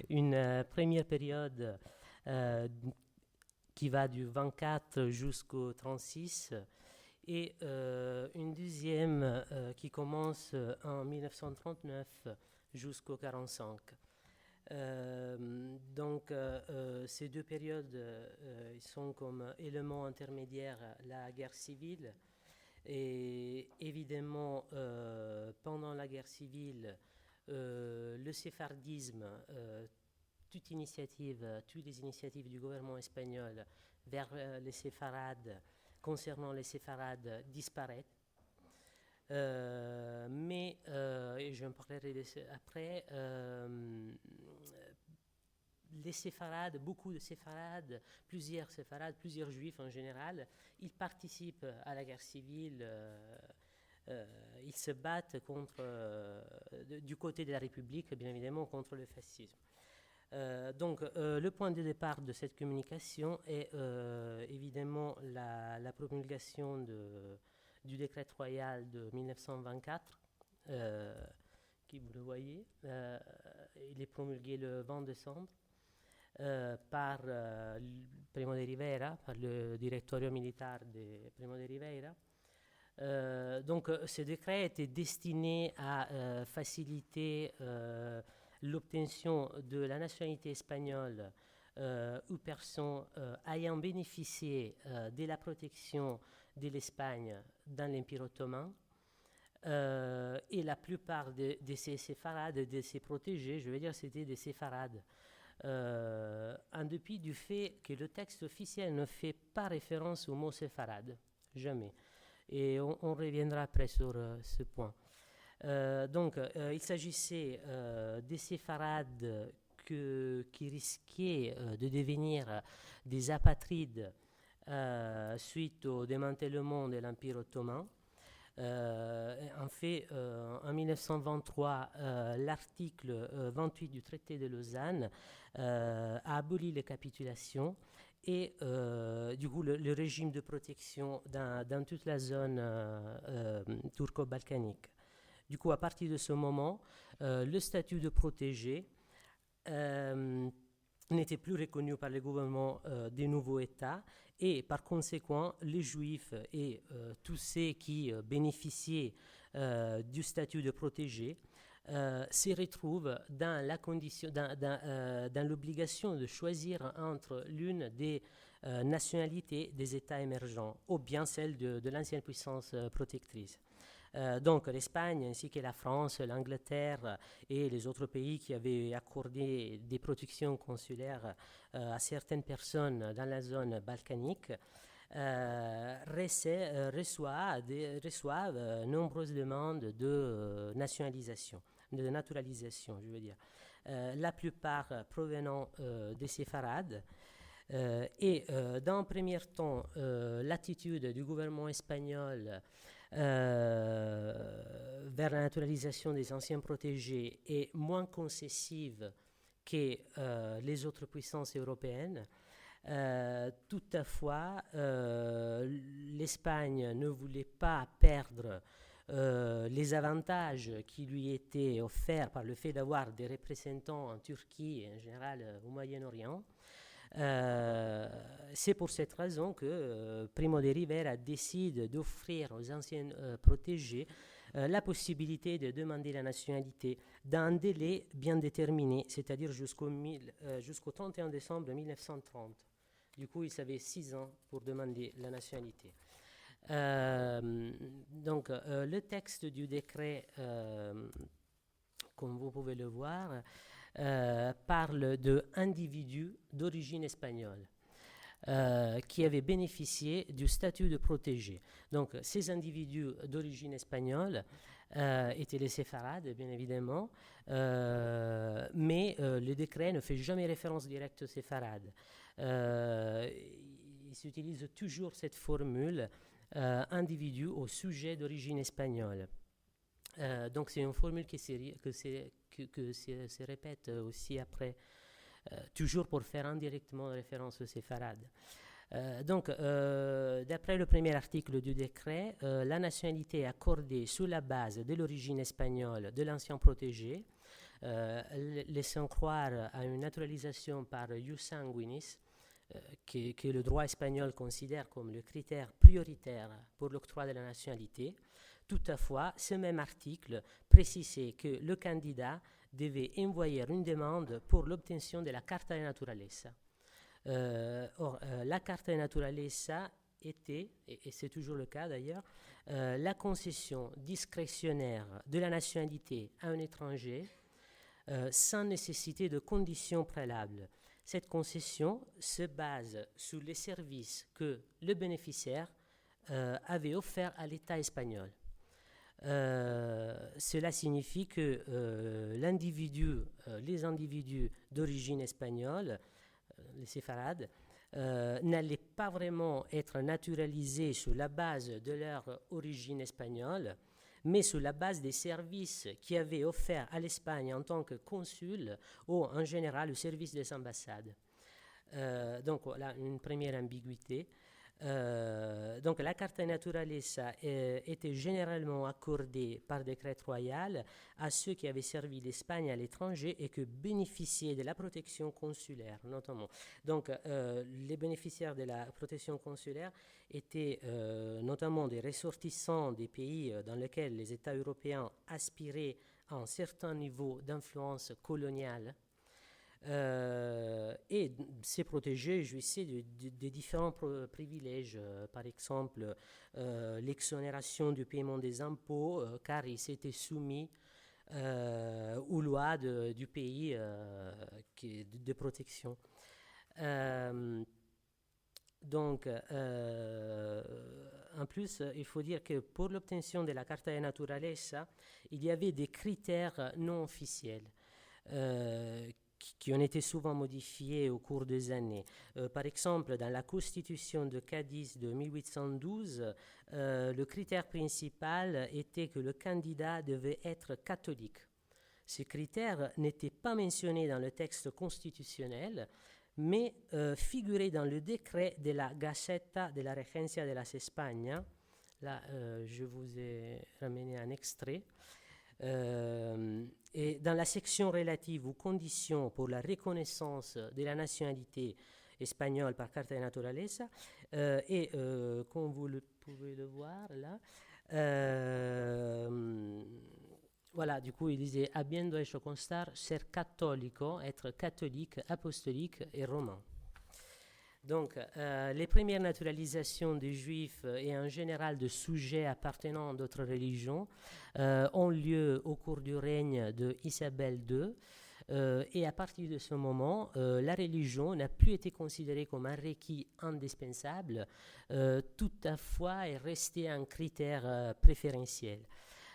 Une première période euh, qui va du 24 jusqu'au 36 et une deuxième qui commence en 1939 jusqu'au 45. Ces deux périodes ils sont comme éléments intermédiaires la guerre civile et évidemment pendant la guerre civile le séphardisme, toutes les initiatives du gouvernement espagnol vers les séfarades, concernant les séfarades, disparaissent. Et je en parlerai après, les séfarades, beaucoup de séfarades, plusieurs juifs en général, ils participent à la guerre civile. Ils se battent du côté de la République, bien évidemment, contre le fascisme. Le point de départ de cette communication est évidemment la promulgation du décret royal de 1924, qui vous le voyez. Il est promulgué le 20 décembre par Primo de Rivera, par le directorio militaire de Primo de Rivera. Ce décret était destiné à faciliter l'obtention de la nationalité espagnole aux personnes ayant bénéficié de la protection de l'Espagne dans l'Empire ottoman. Et la plupart de ces séfarades, de ces protégés, je veux dire, c'était des séfarades. En dépit du fait que le texte officiel ne fait pas référence au mot séfarade, jamais. Et on reviendra après sur ce point. Il s'agissait des séfarades qui risquaient de devenir des apatrides suite au démantèlement de l'Empire ottoman. En 1923, l'article 28 du traité de Lausanne a aboli les capitulations et du coup le régime de protection dans toute la zone turco-balkanique. Du coup, à partir de ce moment, le statut de protégé n'était plus reconnu par le gouvernement des nouveaux États et par conséquent, les Juifs et tous ceux qui bénéficiaient du statut de protégé se retrouvent dans l'obligation de choisir entre l'une des nationalités des États émergents ou bien celle de l'ancienne puissance protectrice. Donc l'Espagne ainsi que la France, l'Angleterre et les autres pays qui avaient accordé des protections consulaires à certaines personnes dans la zone balkanique reçoivent nombreuses demandes de nationalisation, de naturalisation, je veux dire. La plupart provenant des séfarades. Dans un premier temps, l'attitude du gouvernement espagnol vers la naturalisation des anciens protégés est moins concessive que les autres puissances européennes. Toutefois, l'Espagne ne voulait pas perdre les avantages qui lui étaient offerts par le fait d'avoir des représentants en Turquie et en général au Moyen-Orient. C'est pour cette raison que Primo de Rivera décide d'offrir aux anciens protégés la possibilité de demander la nationalité dans un délai bien déterminé, c'est-à-dire jusqu'au 31 décembre 1930. Du coup, ils avaient 6 ans pour demander la nationalité. Le texte du décret, comme vous pouvez le voir, parle d'individus d'origine espagnole qui avaient bénéficié du statut de protégé. Donc, ces individus d'origine espagnole étaient les séfarades, bien évidemment, mais le décret ne fait jamais référence directe aux séfarades. Il s'utilise toujours cette formule individu au sujet d'origine espagnole. Donc c'est une formule qui se répète aussi après, toujours pour faire indirectement référence aux séfarades. D'après le premier article du décret, la nationalité est accordée sous la base de l'origine espagnole de l'ancien protégé, laissant croire à une naturalisation par ius sanguinis, que le droit espagnol considère comme le critère prioritaire pour l'octroi de la nationalité. Toutefois, ce même article précisait que le candidat devait envoyer une demande pour l'obtention de la carta de naturaleza. La carta de naturaleza était, et c'est toujours le cas d'ailleurs, la concession discrétionnaire de la nationalité à un étranger sans nécessité de conditions préalables. Cette concession se base sur les services que le bénéficiaire avait offerts à l'État espagnol. Cela signifie que les individus d'origine espagnole, les séfarades, n'allaient pas vraiment être naturalisés sur la base de leur origine espagnole, mais sur la base des services qui avaient offert à l'Espagne en tant que consul ou en général au service des ambassades. Donc voilà une première ambiguïté. Donc la Carta Naturaleza était généralement accordée par décret royal à ceux qui avaient servi l'Espagne à l'étranger et qui bénéficiaient de la protection consulaire, notamment. Donc les bénéficiaires de la protection consulaire étaient notamment des ressortissants des pays dans lesquels les États européens aspiraient à un certain niveau d'influence coloniale. Et ces protégés jouissaient de différents privilèges, par exemple l'exonération du paiement des impôts, car ils s'étaient soumis aux lois du pays de protection. Donc, en plus, il faut dire que pour l'obtention de la Carta de Naturaleza, il y avait des critères non officiels qui ont été souvent modifiés au cours des années. Par exemple, dans la Constitution de Cadiz de 1812, le critère principal était que le candidat devait être catholique. Ce critère n'était pas mentionné dans le texte constitutionnel, mais figurait dans le décret de la Gaceta de la Regencia de las Españas. Là, je vous ai ramené un extrait. Et dans la section relative aux conditions pour la reconnaissance de la nationalité espagnole par Carta de Naturaleza, comme vous pouvez le voir là, voilà, du coup, il disait « Habiendo hecho constar ser católico », être catholique, apostolique et romain. Donc, les premières naturalisations des Juifs et en général de sujets appartenant à d'autres religions ont lieu au cours du règne de Isabelle II. Et à partir de ce moment, la religion n'a plus été considérée comme un requis indispensable, toutefois est restée un critère préférentiel.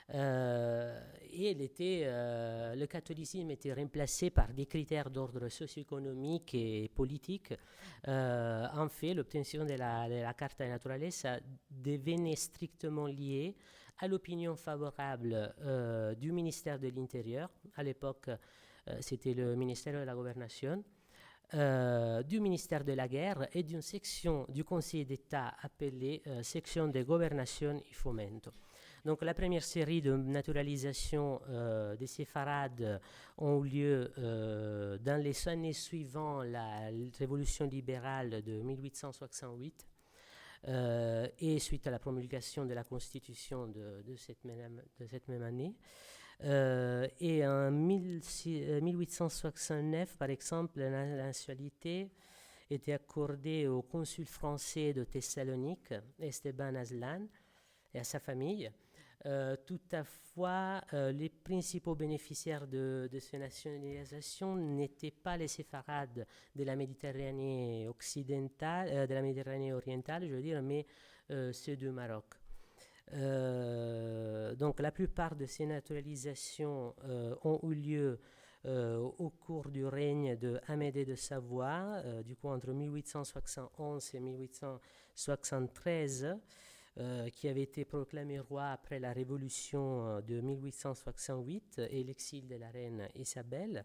Et le catholicisme était remplacé par des critères d'ordre socio-économique et politique. En fait, l'obtention de la Carta de Naturaleza devenait strictement liée à l'opinion favorable du ministère de l'Intérieur. À l'époque, c'était le ministère de la Gouvernation, du ministère de la Guerre et d'une section du Conseil d'État appelée section de Gobernación y Fomento. Donc la première série de naturalisation des séfarades ont eu lieu dans les années suivant la révolution libérale de 1868 et suite à la promulgation de la Constitution de cette même année. Et en 1869, par exemple, la nationalité était accordée au consul français de Thessalonique, Esteban Aslan, et à sa famille. Toutefois, les principaux bénéficiaires de ces nationalisations n'étaient pas les séfarades de la Méditerranée occidentale, de la Méditerranée orientale, je veux dire, mais ceux du Maroc. Donc, la plupart de ces naturalisations ont eu lieu au cours du règne de Amédée de Savoie, du coup entre 1871 et 1873. Qui avait été proclamé roi après la révolution de 1868 et l'exil de la reine Isabelle.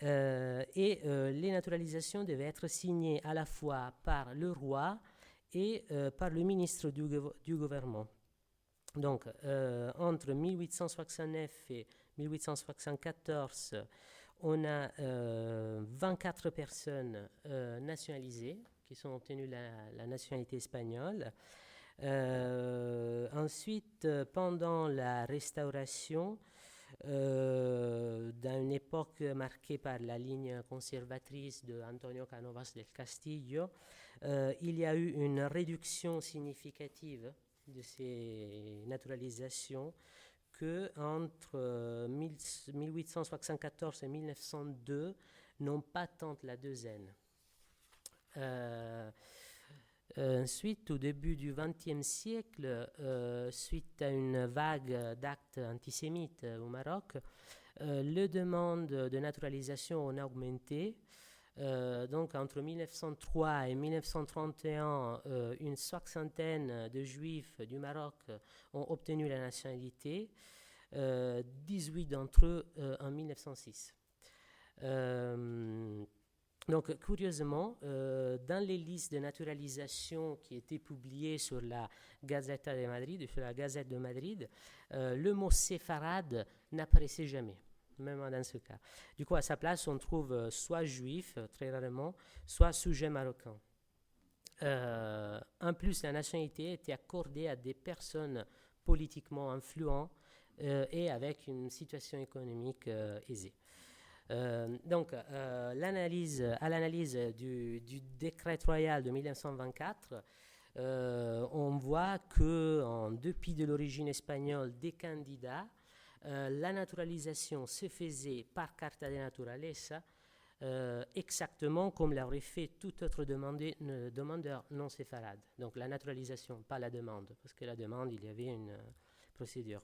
Les naturalisations devaient être signées à la fois par le roi et par le ministre du gouvernement. Donc, entre 1869 et 1874, on a 24 personnes nationalisées qui sont obtenues la nationalité espagnole. Ensuite, pendant la Restauration, dans une époque marquée par la ligne conservatrice de Antonio Cánovas del Castillo, il y a eu une réduction significative de ces naturalisations que entre 1874 et 1902 n'ont pas tant la douzaine. Ensuite, au début du XXe siècle, suite à une vague d'actes antisémites au Maroc, les demandes de naturalisation ont augmenté. Donc, entre 1903 et 1931, une soixantaine de juifs du Maroc ont obtenu la nationalité, 18 d'entre eux en 1906. Donc, curieusement, dans les listes de naturalisation qui étaient publiées sur la Gazeta de Madrid, sur la Gazette de Madrid, le mot séfarade n'apparaissait jamais, même dans ce cas. Du coup, à sa place, on trouve soit juif, très rarement, soit sujet marocain. En plus, la nationalité était accordée à des personnes politiquement influentes et avec une situation économique aisée. Donc, à l'analyse du décret royal de 1924, on voit que, en dépit de l'origine espagnole des candidats, la naturalisation se faisait par carta de naturaleza, exactement comme l'aurait fait tout autre demandeur non séfarade. Donc la naturalisation, pas la demande, parce que la demande, il y avait une procédure.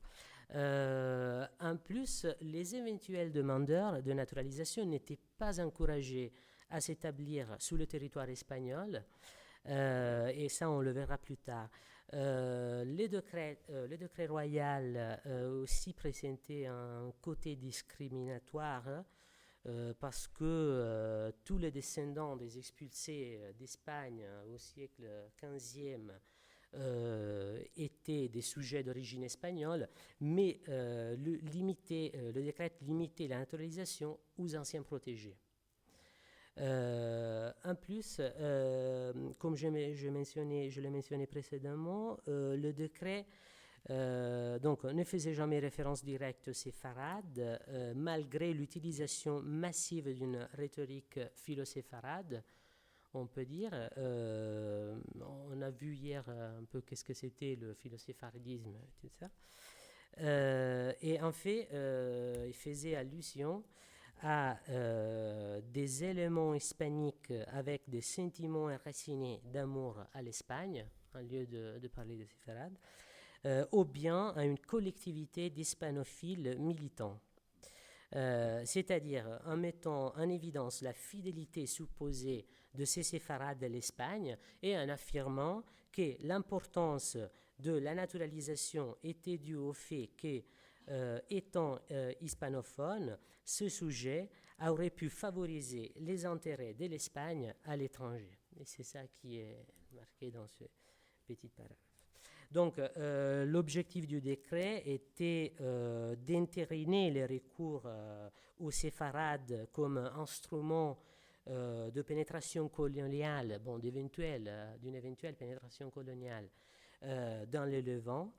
En plus, les éventuels demandeurs de naturalisation n'étaient pas encouragés à s'établir sous le territoire espagnol, et ça on le verra plus tard. Le décret royal aussi présentait un côté discriminatoire parce que tous les descendants des expulsés d'Espagne au siècle XVe étaient des sujets d'origine espagnole, mais le décret limitait la naturalisation aux anciens protégés. En plus, comme je l'ai mentionné précédemment, le décret donc, ne faisait jamais référence directe aux séfarades, malgré l'utilisation massive d'une rhétorique philo-séfarade, on peut dire. On a vu hier un peu qu'est-ce que c'était le philo-séfaradisme, tout ça. Et en fait, il faisait allusion à des éléments hispaniques avec des sentiments enracinés d'amour à l'Espagne, au lieu de parler de séfarades, ou bien à une collectivité d'hispanophiles militants. C'est-à-dire en mettant en évidence la fidélité supposée de ces séfarades à l'Espagne et en affirmant que l'importance de la naturalisation était due au fait que, étant hispanophone, ce sujet aurait pu favoriser les intérêts de l'Espagne à l'étranger. Et c'est ça qui est marqué dans ce petit paragraphe. Donc, l'objectif du décret était d'entériner les recours aux séfarades comme instrument de pénétration coloniale, d'une éventuelle pénétration coloniale dans le Levant.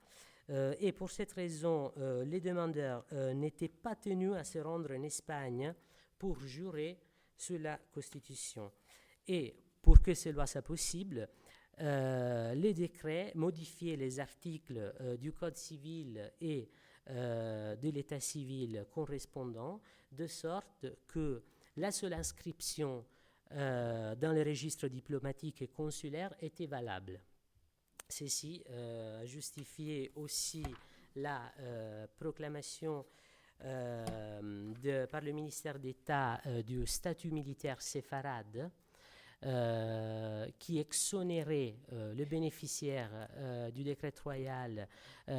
Et pour cette raison, les demandeurs n'étaient pas tenus à se rendre en Espagne pour jurer sur la Constitution. Et pour que cela soit possible, les décrets modifiaient les articles du Code civil et de l'État civil correspondant, de sorte que la seule inscription dans les registres diplomatiques et consulaires était valable. Ceci justifiait aussi la proclamation par le ministère d'État du statut militaire séfarade, qui exonérait le bénéficiaire du décret royal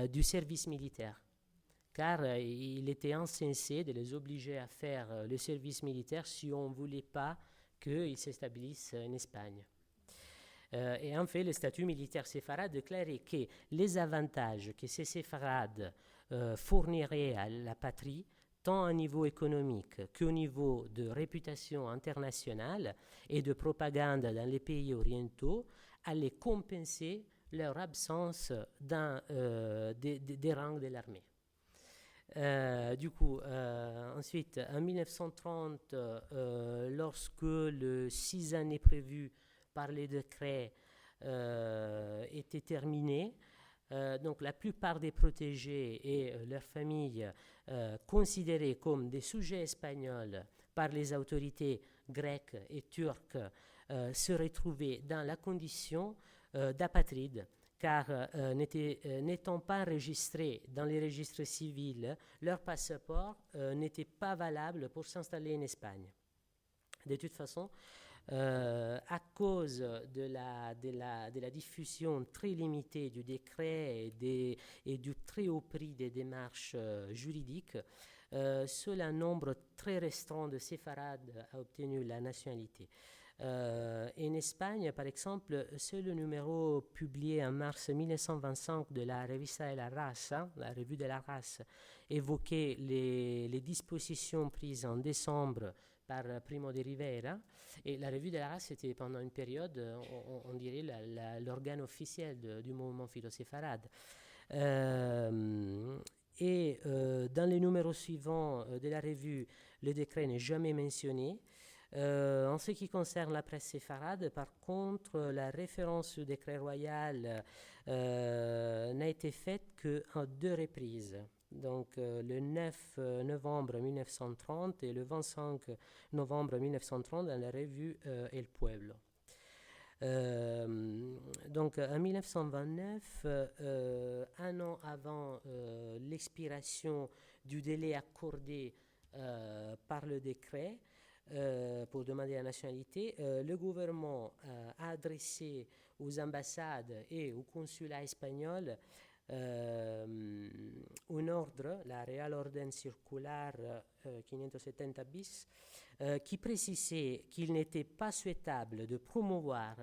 du service militaire, car il était insensé de les obliger à faire le service militaire si on ne voulait pas qu'ils s'établissent en Espagne. Et en fait, le statut militaire séfarade déclarait que les avantages que ces séfarades fourniraient à la patrie, tant au niveau économique qu'au niveau de réputation internationale et de propagande dans les pays orientaux, allaient compenser leur absence dans des rangs de l'armée. Ensuite, en 1930, lorsque le 6 années prévues par les décrets étaient terminées, donc la plupart des protégés et leurs familles considérés comme des sujets espagnols par les autorités grecques et turques se retrouvaient dans la condition d'apatrides, car n'étant pas enregistrés dans les registres civils, leur passeport n'était pas valable pour s'installer en Espagne. De toute façon, à cause de la diffusion très limitée du décret et du très haut prix des démarches juridiques, seul un nombre très restreint de séfarades a obtenu la nationalité. En Espagne, par exemple, seul le numéro publié en mars 1925 de la Revista de la Raza, la revue de la race, évoquait les dispositions prises en décembre par Primo de Rivera. Et la revue de la race était pendant une période, on dirait, l'organe officiel du mouvement philo-séfarade. Dans les numéros suivants de la revue, le décret n'est jamais mentionné. En ce qui concerne la presse séfarade, par contre, la référence au décret royal n'a été faite qu'à 2 reprises. Donc le 9 novembre 1930 et le 25 novembre 1930 dans la revue El Pueblo. Donc en 1929, un an avant l'expiration du délai accordé par le décret, pour demander la nationalité, le gouvernement a adressé aux ambassades et au consulat espagnol un ordre, la Real Orden Circular 570 bis, qui précisait qu'il n'était pas souhaitable de promouvoir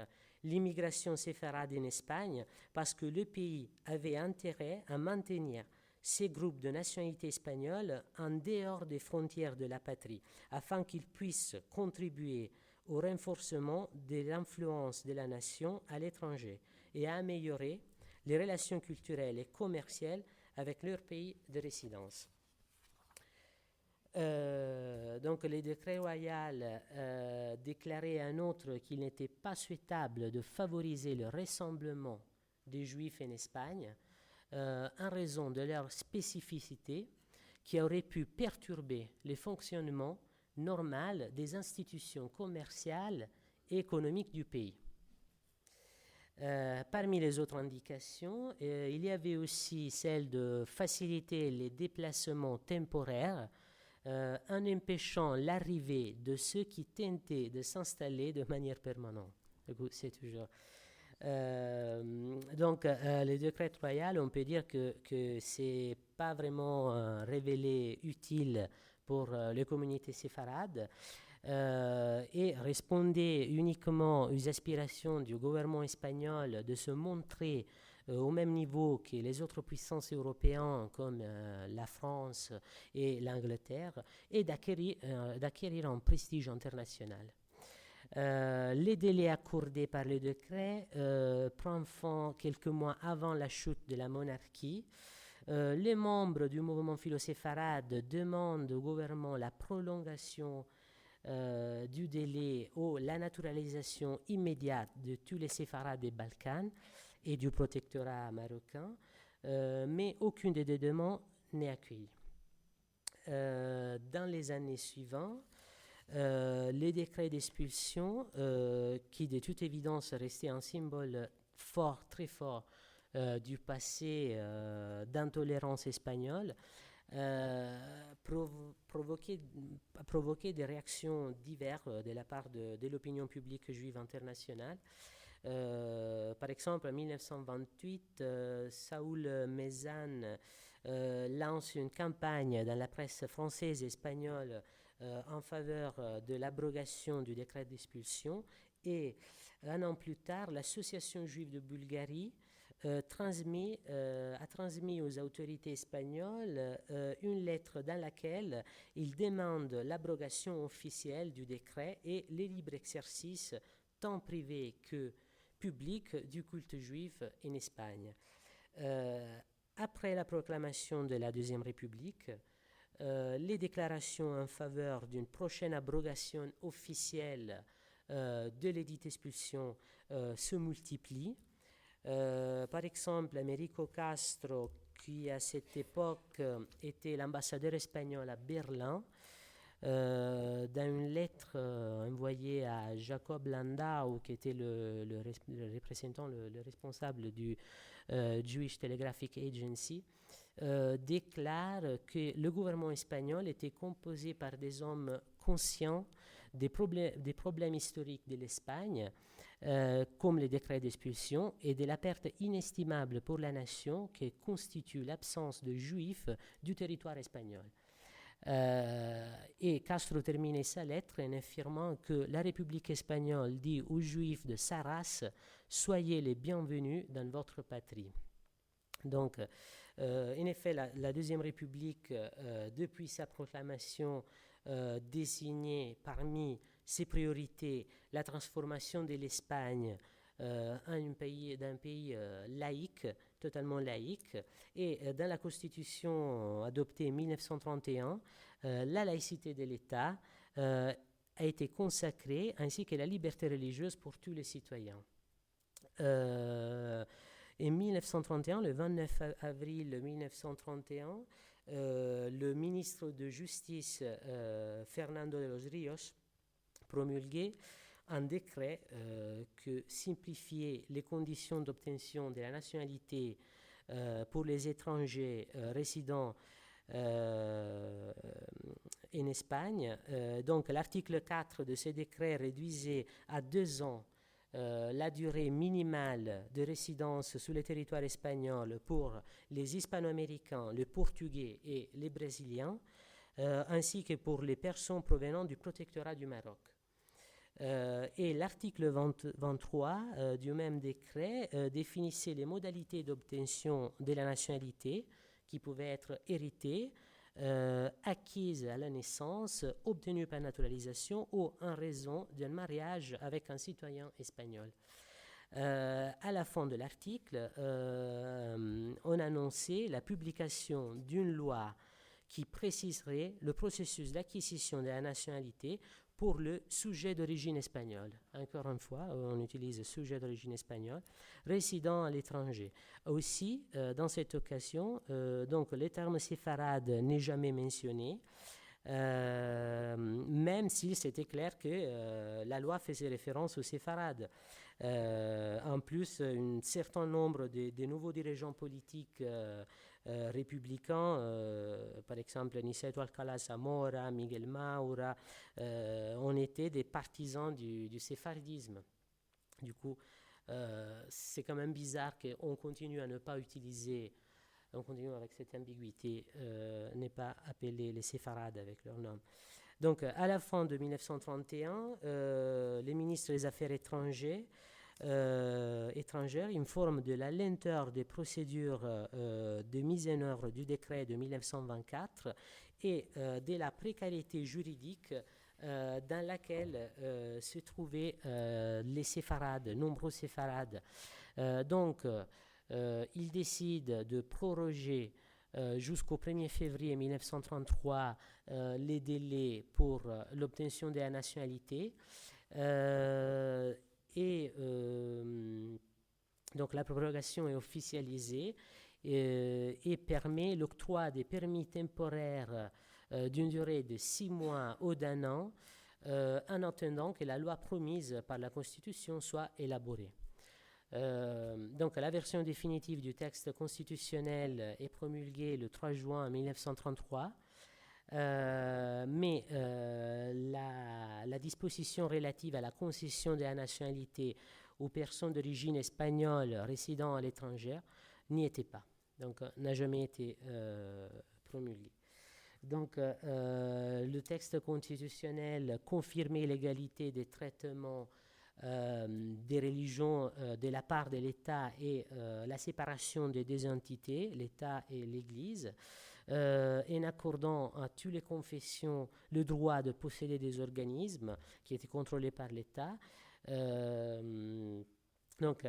l'immigration séfarade en Espagne parce que le pays avait intérêt à maintenir ces groupes de nationalité espagnole en dehors des frontières de la patrie, afin qu'ils puissent contribuer au renforcement de l'influence de la nation à l'étranger et à améliorer les relations culturelles et commerciales avec leur pays de résidence. Donc le décret royal déclarait en outre qu'il n'était pas souhaitable de favoriser le rassemblement des Juifs en Espagne en raison de leur spécificité qui aurait pu perturber le fonctionnement normal des institutions commerciales et économiques du pays. Parmi les autres indications, il y avait aussi celle de faciliter les déplacements temporaires en empêchant l'arrivée de ceux qui tentaient de s'installer de manière permanente. C'est toujours... le décret royal, on peut dire que c'est pas vraiment révélé utile pour les communautés séfarades et répondait uniquement aux aspirations du gouvernement espagnol de se montrer au même niveau que les autres puissances européennes comme la France et l'Angleterre et d'acquérir un prestige international. Les délais accordés par le décret prennent fin quelques mois avant la chute de la monarchie. Les membres du mouvement philo-séfarade demandent au gouvernement la prolongation du délai ou la naturalisation immédiate de tous les séfarades des Balkans et du protectorat marocain, mais aucune des deux demandes n'est accueillie. Dans les années suivantes, les décrets d'expulsion, qui de toute évidence restaient un symbole fort, très fort du passé d'intolérance espagnole, provoquaient des réactions diverses de la part de l'opinion publique juive internationale. Par exemple, en 1928, Saúl Mézan lance une campagne dans la presse française et espagnole en faveur de l'abrogation du décret d'expulsion et un an plus tard, l'Association juive de Bulgarie a transmis aux autorités espagnoles une lettre dans laquelle il demande l'abrogation officielle du décret et le libre exercice tant privé que public du culte juif en Espagne. Après la proclamation de la Deuxième République, les déclarations en faveur d'une prochaine abrogation officielle de l'édit d'expulsion se multiplient. Par exemple, Américo Castro, qui à cette époque était l'ambassadeur espagnol à Berlin, dans une lettre envoyée à Jacob Landau, qui était le représentant, le responsable du Jewish Telegraphic Agency, déclare que le gouvernement espagnol était composé par des hommes conscients des problèmes historiques de l'Espagne, comme les décrets d'expulsion, et de la perte inestimable pour la nation que constitue l'absence de juifs du territoire espagnol. Et Castro terminait sa lettre en affirmant que la République espagnole dit aux Juifs de sa race: soyez les bienvenus dans votre patrie. Donc, en effet, la Deuxième République, depuis sa proclamation, désignait parmi ses priorités la transformation de l'Espagne d'un pays laïque, totalement laïque. Et dans la Constitution adoptée en 1931, la laïcité de l'État a été consacrée, ainsi que la liberté religieuse pour tous les citoyens. En 1931, le 29 avril 1931, le ministre de Justice, Fernando de los Ríos, promulguait un décret qui simplifiait les conditions d'obtention de la nationalité pour les étrangers résidant en Espagne. Donc l'article 4 de ce décret réduisait à 2 ans la durée minimale de résidence sur le territoire espagnol pour les hispano-américains, les portugais et les brésiliens, ainsi que pour les personnes provenant du protectorat du Maroc. Et l'article 23 du même décret définissait les modalités d'obtention de la nationalité qui pouvaient être héritées, acquises à la naissance, obtenues par naturalisation ou en raison d'un mariage avec un citoyen espagnol. À la fin de l'article, on annonçait la publication d'une loi qui préciserait le processus d'acquisition de la nationalité pour le sujet d'origine espagnole. Encore une fois, on utilise sujet d'origine espagnole, résident à l'étranger. Aussi, dans cette occasion, donc, le terme séfarade n'est jamais mentionné, même si c'était clair que la loi faisait référence aux séfarades. En plus, un certain nombre de nouveaux dirigeants politiques républicains, par exemple Niceto Alcalá Zamora, Miguel Maura, on était des partisans du séfaradisme. Du coup, c'est quand même bizarre qu'on continue à ne pas utiliser, on continue avec cette ambiguïté, ne pas appeler les séfarades avec leur nom. Donc, à la fin de 1931, les ministres des Affaires étrangères informent de la lenteur des procédures de mise en œuvre du décret de 1924 et de la précarité juridique dans laquelle se trouvaient les séfarades, nombreux séfarades. Donc, ils décident de proroger jusqu'au 1er février 1933 les délais pour l'obtention de la nationalité. Donc la prorogation est officialisée et permet l'octroi des permis temporaires d'une durée de 6 mois ou d'1 an en attendant que la loi promise par la Constitution soit élaborée. Donc la version définitive du texte constitutionnel est promulguée le 3 juin 1933, mais la disposition relative à la concession de la nationalité aux personnes d'origine espagnole résidant à l'étranger n'y était pas, donc n'a jamais été promulguée. Donc le texte constitutionnel confirmait l'égalité des traitements des religions de la part de l'État et la séparation des deux entités, l'État et l'Église, en accordant à toutes les confessions le droit de posséder des organismes qui étaient contrôlés par l'État. Donc,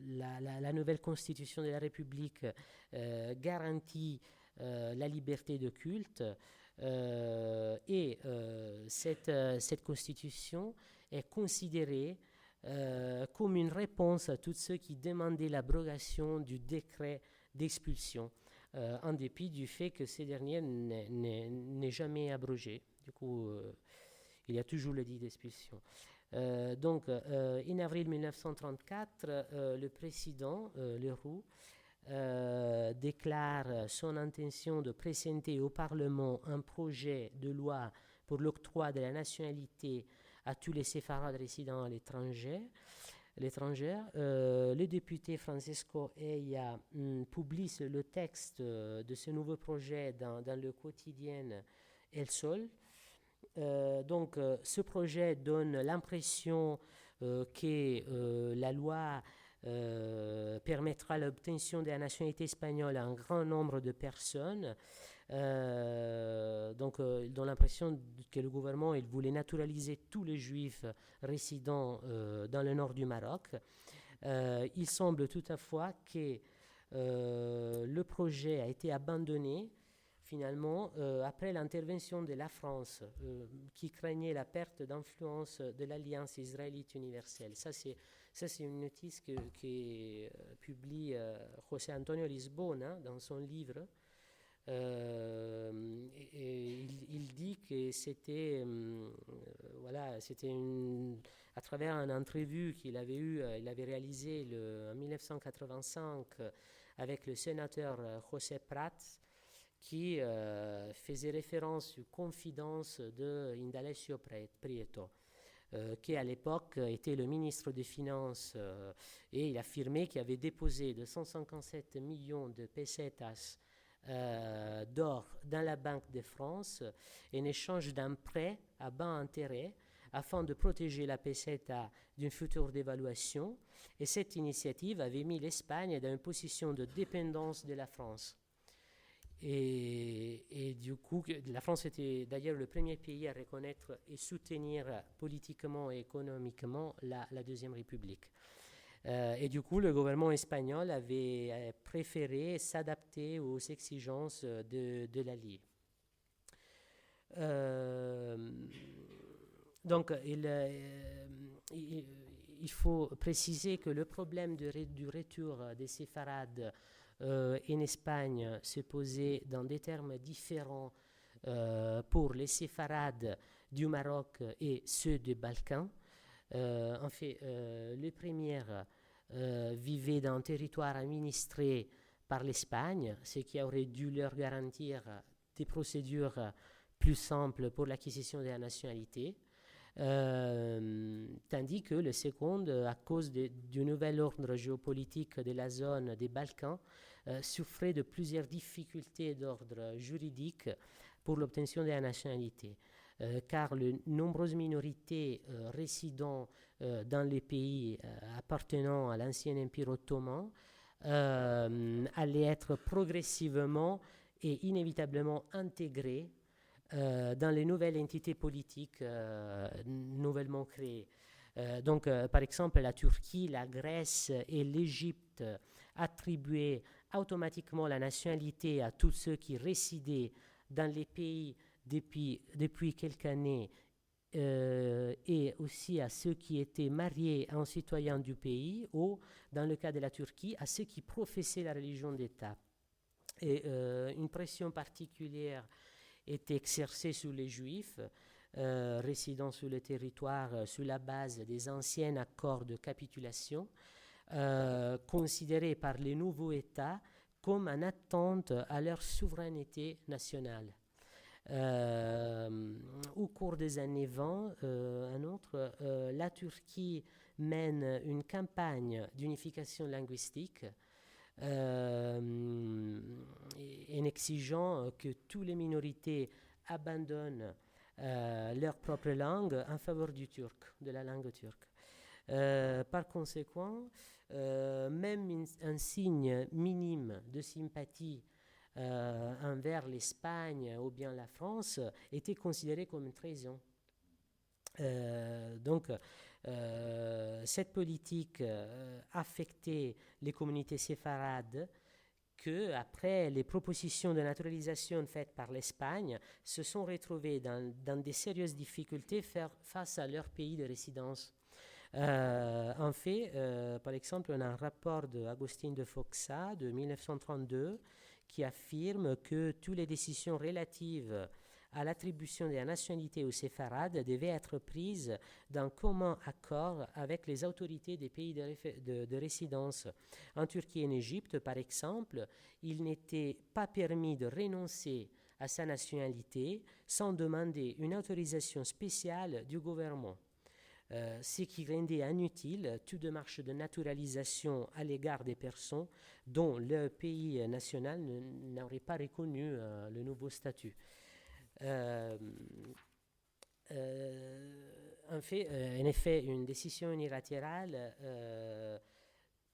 la nouvelle constitution de la République garantit la liberté de culte et cette constitution est considérée comme une réponse à tous ceux qui demandaient l'abrogation du décret d'expulsion, en dépit du fait que ces derniers n'est jamais abrogé. Du coup, il y a toujours le dit d'expulsion. Donc, en avril 1934, le président Leroux déclare son intention de présenter au Parlement un projet de loi pour l'octroi de la nationalité à tous les séfarades résidant à l'étranger. Le député Francisco Eya publie le texte de ce nouveau projet dans le quotidien El Sol. Donc, ce projet donne l'impression que la loi permettra l'obtention de la nationalité espagnole à un grand nombre de personnes. Donc, il donne l'impression que le gouvernement il voulait naturaliser tous les juifs résidant dans le nord du Maroc. Il semble toutefois que le projet a été abandonné finalement après l'intervention de la France qui craignait la perte d'influence de l'Alliance israélite universelle. Ça c'est une notice que publie José Antonio Lisbona dans son livre. Il dit que c'était à travers une entrevue qu'il avait il avait réalisé en 1985 avec le sénateur José Prats, qui faisait référence aux confidences de Indalecio Prieto, qui à l'époque était le ministre des Finances, et il affirmait qu'il avait déposé 257 millions de pesetas d'or dans la Banque de France en échange d'un prêt à bas intérêt afin de protéger la peseta d'une future dévaluation. Et cette initiative avait mis l'Espagne dans une position de dépendance de la France. Et du coup, la France était d'ailleurs le premier pays à reconnaître et soutenir politiquement et économiquement la Deuxième République. Et du coup, le gouvernement espagnol avait préféré s'adapter aux exigences de l'allié. Donc, il faut préciser que le problème du retour des séfarades en Espagne se posait dans des termes différents pour les séfarades du Maroc et ceux des Balkans. En fait, les premières vivaient dans un territoire administré par l'Espagne, ce qui aurait dû leur garantir des procédures plus simples pour l'acquisition de la nationalité, tandis que le second, à cause du nouvel ordre géopolitique de la zone des Balkans, souffrait de plusieurs difficultés d'ordre juridique pour l'obtention de la nationalité. Car de nombreuses minorités résidant dans les pays appartenant à l'ancien empire ottoman allaient être progressivement et inévitablement intégrées dans les nouvelles entités politiques nouvellement créées. Donc, par exemple, la Turquie, la Grèce et l'Égypte attribuaient automatiquement la nationalité à tous ceux qui résidaient dans les pays depuis quelques années et aussi à ceux qui étaient mariés à un citoyen du pays ou, dans le cas de la Turquie, à ceux qui professaient la religion d'État. Et une pression particulière était exercée sur les Juifs résidant sur le territoire sur la base des anciens accords de capitulation, considérés par les nouveaux États comme une attente à leur souveraineté nationale. Au cours des années 20, la Turquie mène une campagne d'unification linguistique en exigeant que toutes les minorités abandonnent leur propre langue en faveur du turc, de la langue turque. Par conséquent, même un signe minime de sympathie envers l'Espagne ou bien la France était considéré comme une trahison. Donc, cette politique affectait les communautés séfarades que, après les propositions de naturalisation faites par l'Espagne, se sont retrouvées dans des sérieuses difficultés face à leur pays de résidence. En fait, par exemple, on a un rapport d'Agustín de Foxa de 1932 qui affirme que toutes les décisions relatives à l'attribution de la nationalité aux séfarades devaient être prises d'un commun accord avec les autorités des pays de résidence. En Turquie et en Égypte, par exemple, il n'était pas permis de renoncer à sa nationalité sans demander une autorisation spéciale du gouvernement. Ce qui rendait inutile toute démarche de naturalisation à l'égard des personnes dont le pays national n'aurait pas reconnu le nouveau statut. En effet, une décision unilatérale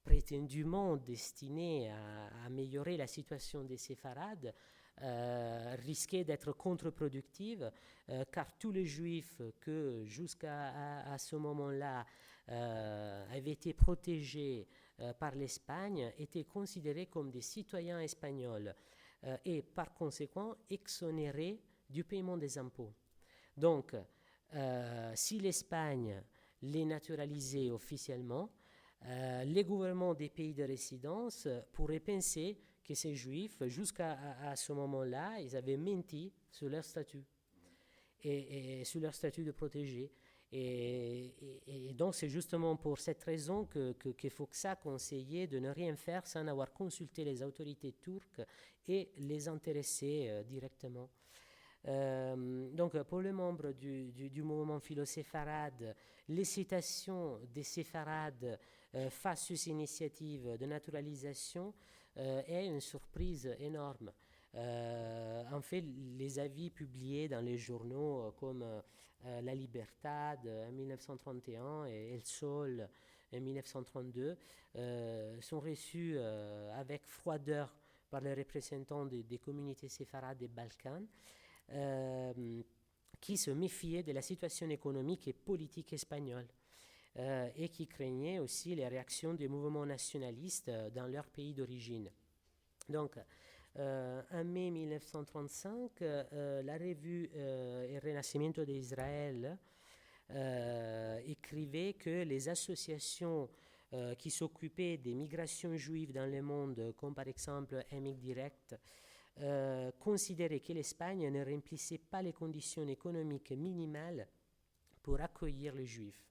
prétendument destinée à améliorer la situation des séfarades risquait d'être contre-productive car tous les juifs que jusqu'à ce moment-là avaient été protégés par l'Espagne étaient considérés comme des citoyens espagnols et par conséquent exonérés du paiement des impôts. Donc, si l'Espagne les naturalisait officiellement, les gouvernements des pays de résidence pourraient penser que ces juifs, jusqu'à ce moment-là, ils avaient menti sur leur statut et sur leur statut de protégé. Et donc, c'est justement pour cette raison que Foxa conseillait de ne rien faire sans avoir consulté les autorités turques et les intéresser directement. Donc, pour les membres du mouvement philo-séfarade, l'hésitation des séfarades face aux initiatives de naturalisation est une surprise énorme. En fait, les avis publiés dans les journaux comme La Libertad en 1931 et El Sol en 1932 sont reçus avec froideur par les représentants des communautés séfarades des Balkans qui se méfiaient de la situation économique et politique espagnole et qui craignaient aussi les réactions des mouvements nationalistes dans leur pays d'origine. Donc, en mai 1935, la revue El Renacimiento d'Israël écrivait que les associations qui s'occupaient des migrations juives dans le monde, comme par exemple Emig Direct, considéraient que l'Espagne ne remplissait pas les conditions économiques minimales pour accueillir les Juifs.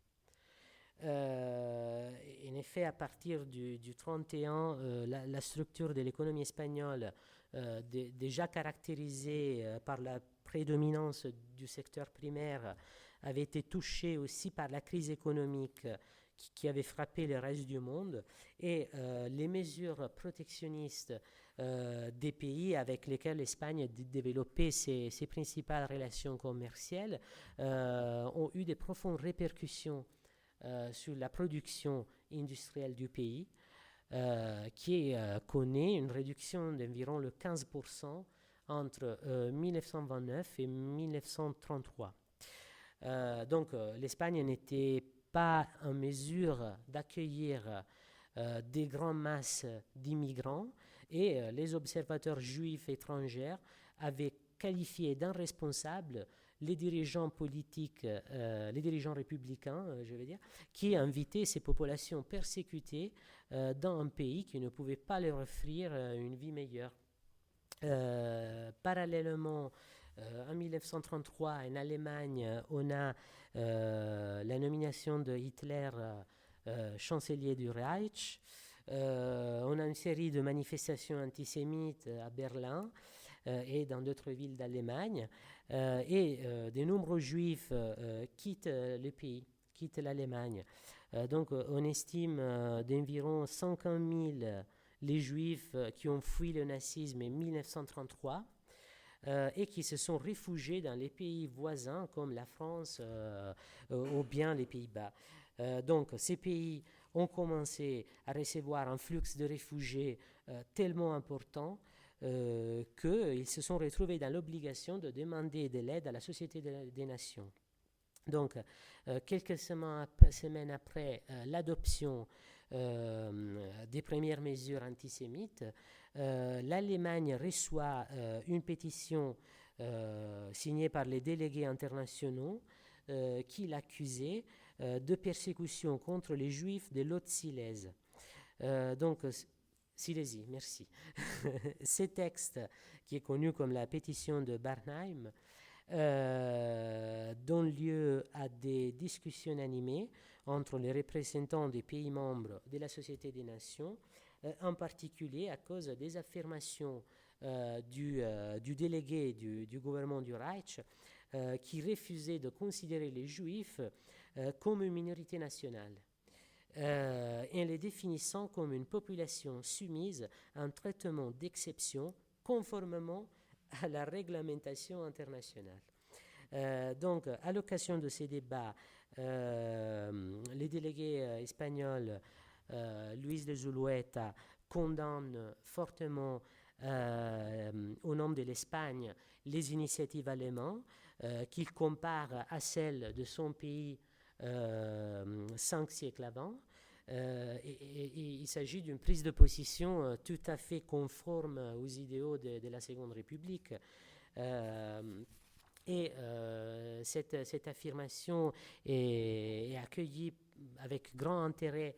En effet, à partir du 31, la structure de l'économie espagnole, déjà caractérisée par la prédominance du secteur primaire, avait été touchée aussi par la crise économique qui avait frappé le reste du monde et les mesures protectionnistes des pays avec lesquels l'Espagne développait ses principales relations commerciales ont eu de profondes répercussions sur la production industrielle du pays, qui connaît une réduction d'environ le 15% entre 1929 et 1933. Donc l'Espagne n'était pas en mesure d'accueillir des grandes masses d'immigrants et les observateurs juifs étrangers avaient qualifié d'irresponsables les dirigeants politiques, les dirigeants républicains, je veux dire, qui invitaient ces populations persécutées dans un pays qui ne pouvait pas leur offrir une vie meilleure. Parallèlement, en 1933, en Allemagne, on a la nomination de Hitler chancelier du Reich. On a une série de manifestations antisémites à Berlin et dans d'autres villes d'Allemagne. Et de nombreux juifs quittent le pays, quittent l'Allemagne. Donc on estime d'environ 50 000 les juifs qui ont fui le nazisme en 1933 et qui se sont réfugiés dans les pays voisins comme la France ou bien les Pays-Bas. Donc ces pays ont commencé à recevoir un flux de réfugiés tellement important qu'ils se sont retrouvés dans l'obligation de demander de l'aide à la Société des Nations. Donc, quelques semaines après l'adoption des premières mesures antisémites, l'Allemagne reçoit une pétition signée par les délégués internationaux qui l'accusaient de persécution contre les Juifs de l'Haute-Silésie. Silésie, merci. Ce texte, qui est connu comme la pétition de Bernheim, donne lieu à des discussions animées entre les représentants des pays membres de la Société des Nations, en particulier à cause des affirmations du délégué du gouvernement du Reich qui refusait de considérer les Juifs comme une minorité nationale, en les définissant comme une population soumise à un traitement d'exception conformément à la réglementation internationale. Donc, à l'occasion de ces débats, les délégués espagnols, Luis de Zulueta, condamnent fortement, au nom de l'Espagne, les initiatives allemandes, qu'il compare à celles de son pays 5 siècles avant. Et il s'agit d'une prise de position tout à fait conforme aux idéaux de la Seconde République. Cette affirmation est accueillie avec grand intérêt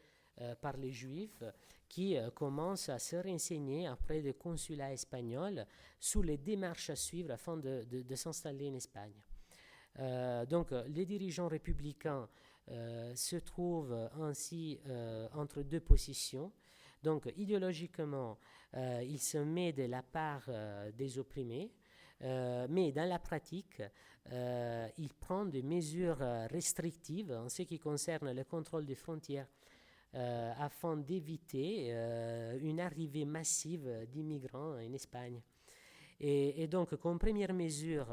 par les Juifs qui commencent à se renseigner auprès des consulats espagnols sur les démarches à suivre afin de s'installer en Espagne. Donc, les dirigeants républicains se trouvent ainsi entre deux positions. Donc, idéologiquement, il se met de la part des opprimés, mais dans la pratique, il prend des mesures restrictives en ce qui concerne le contrôle des frontières afin d'éviter une arrivée massive d'immigrants en Espagne. Et donc, comme première mesure,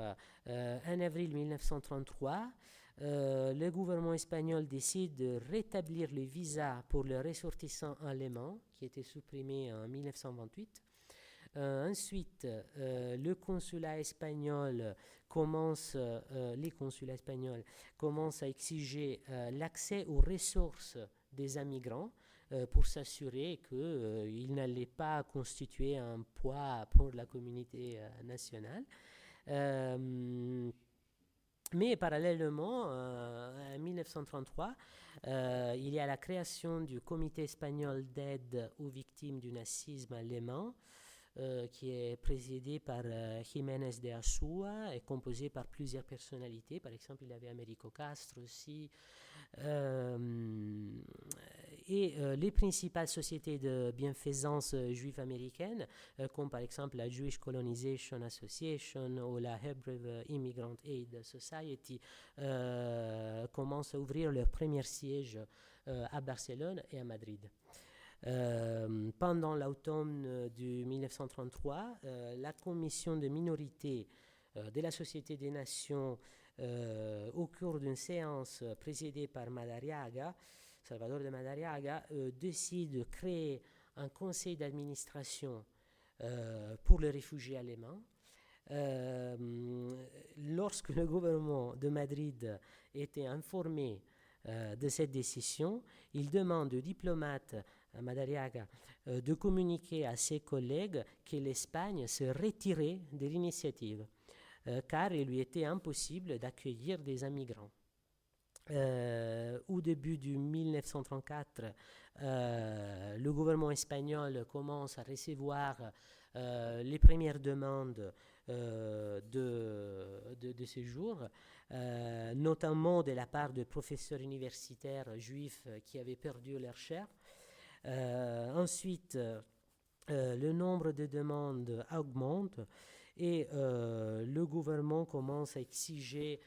en avril 1933, le gouvernement espagnol décide de rétablir les visas pour les ressortissants allemands qui étaient supprimés en 1928. Ensuite, les consulats espagnols commencent à exiger l'accès aux ressources des immigrants pour s'assurer qu'ils n'allaient pas constituer un poids pour la communauté nationale. Mais parallèlement, en 1933, il y a la création du Comité espagnol d'aide aux victimes du nazisme allemand, qui est présidé par Jiménez de Azúa et composé par plusieurs personnalités. Par exemple, il y avait Américo Castro aussi. Les principales sociétés de bienfaisance juive américaines, comme par exemple la Jewish Colonization Association ou la Hebrew Immigrant Aid Society, commencent à ouvrir leur premier siège à Barcelone et à Madrid. Pendant l'automne de 1933, la commission de minorités de la Société des Nations, au cours d'une séance présidée par Salvador de Madariaga, décide de créer un conseil d'administration pour les réfugiés allemands. Lorsque le gouvernement de Madrid était informé de cette décision, il demande au diplomate Madariaga de communiquer à ses collègues que l'Espagne se retirait de l'initiative, car il lui était impossible d'accueillir des immigrants. Au début de 1934, le gouvernement espagnol commence à recevoir les premières demandes de séjour, notamment de la part de professeurs universitaires juifs qui avaient perdu leur chaire. Ensuite, le nombre de demandes augmente et le gouvernement commence à exiger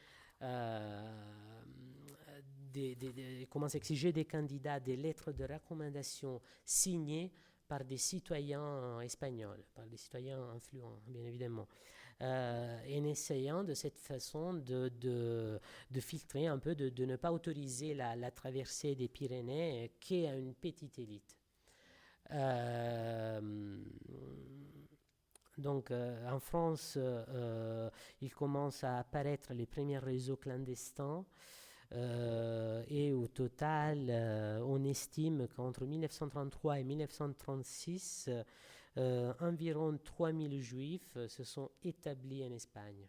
des candidats des lettres de recommandation signées par des citoyens espagnols, par des citoyens influents, bien évidemment. en essayant de cette façon de filtrer un peu, de ne pas autoriser la traversée des Pyrénées qu'à une petite élite. Euh, donc en France, il commence à apparaître les premiers réseaux clandestins. Et au total, on estime qu'entre 1933 et 1936, environ 3000 juifs se sont établis en Espagne.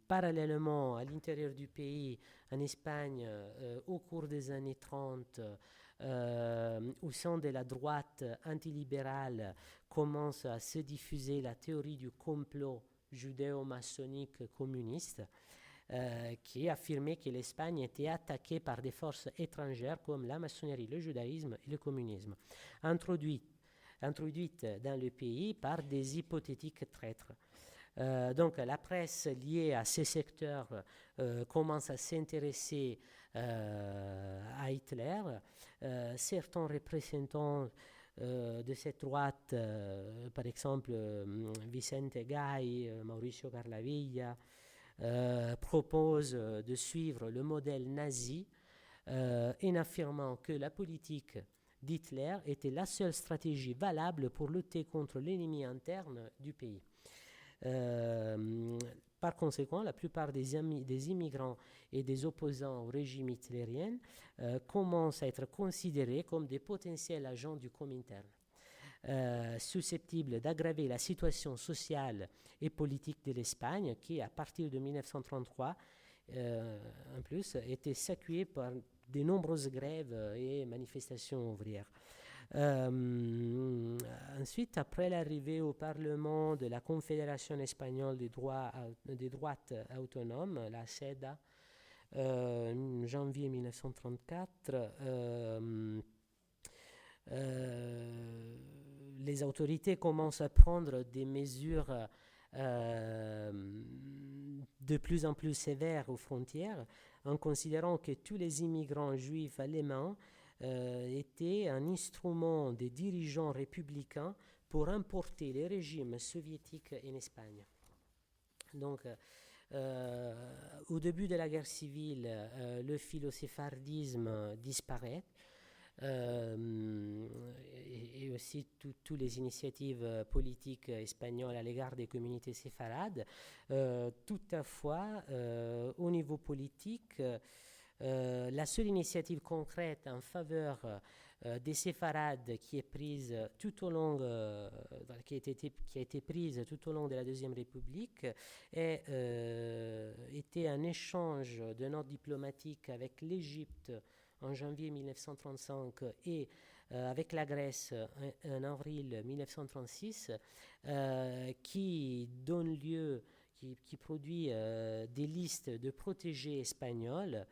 Parallèlement, à l'intérieur du pays, en Espagne, au cours des années 30, au sein de la droite antilibérale, commence à se diffuser la théorie du complot judéo-maçonnique communiste, qui affirmait que l'Espagne était attaquée par des forces étrangères comme la maçonnerie, le judaïsme et le communisme, introduite dans le pays par des hypothétiques traîtres. Donc la presse liée à ces secteurs commence à s'intéresser à Hitler. Certains représentants de cette droite, par exemple Vicente Gay, Mauricio Garlavilla, propose de suivre le modèle nazi en affirmant que la politique d'Hitler était la seule stratégie valable pour lutter contre l'ennemi interne du pays. Par conséquent, la plupart des immigrants et des opposants au régime hitlérien commencent à être considérés comme des potentiels agents du Comintern, susceptibles d'aggraver la situation sociale et politique de l'Espagne, qui, à partir de 1933, en plus, était saluée par de nombreuses grèves et manifestations ouvrières. Ensuite, après l'arrivée au Parlement de la Confédération espagnole des droites autonomes, la CEDA, en janvier 1934, les autorités commencent à prendre des mesures de plus en plus sévères aux frontières, en considérant que tous les immigrants juifs allemands était un instrument des dirigeants républicains pour importer les régimes soviétiques en Espagne. Donc, au début de la guerre civile, le philoséphardisme disparaît. Et aussi toutes les initiatives politiques espagnoles à l'égard des communautés séfarades. Toutefois, au niveau politique, la seule initiative concrète en faveur des séfarades qui est prise tout au long, qui a été prise tout au long de la Deuxième République était un échange de notes diplomatiques avec l'Égypte en janvier 1935 et avec la Grèce en avril 1936, qui donne lieu, qui produit des listes de protégés espagnols